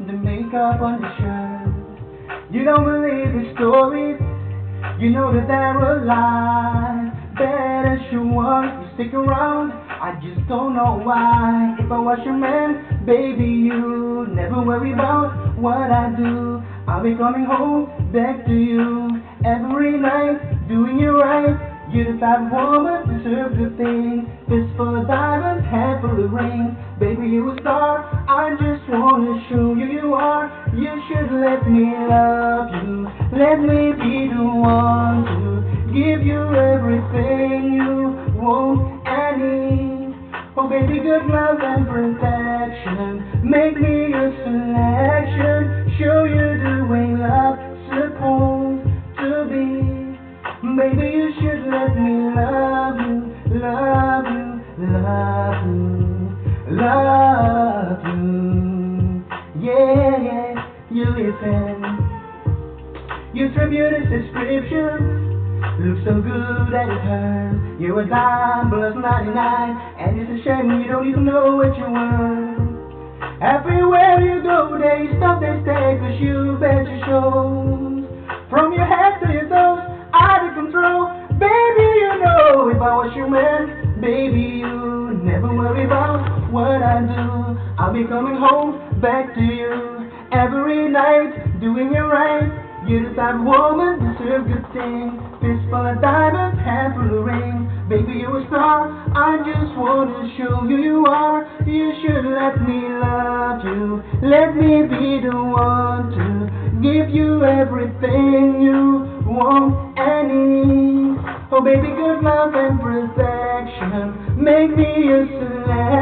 the makeup on the shirt. You don't believe the stories, you know that they're a lie. Better show up, you stick around, I just don't know why. If I was your man, baby, you never worry about what I do. I'll be coming home back to you every night, doing you right. You're the type of woman deserve good things. Fist full of diamonds, hand full of rings. Baby, you a star. I just wanna show you you are. You should let me love you. Let me be the one to give you everything you want and need. Oh, baby, good love and protection. Make me your selection. Show you the way love's supposed to be. Baby, you should let me love you, love you, love you, love you. Yeah, yeah, you listen. You your beauty description looks so good that it hurts. You're a dime plus 99, and it's a shame you don't even know what you want. Everywhere you go, they stop, they stare, 'cause you bet your shows. From your head to your toes, out of control. Baby, you know if I was your man, baby, you never worry about what I do. I'll be coming home back to you every night, doing you right. You're the type of woman deserve good things. Fist full of diamonds, hand full of rings. Baby, you're a star. I just wanna show you you are. You should let me love you. Let me be the one to give you everything you want and need. Oh baby, good love and protection. Make me your selection.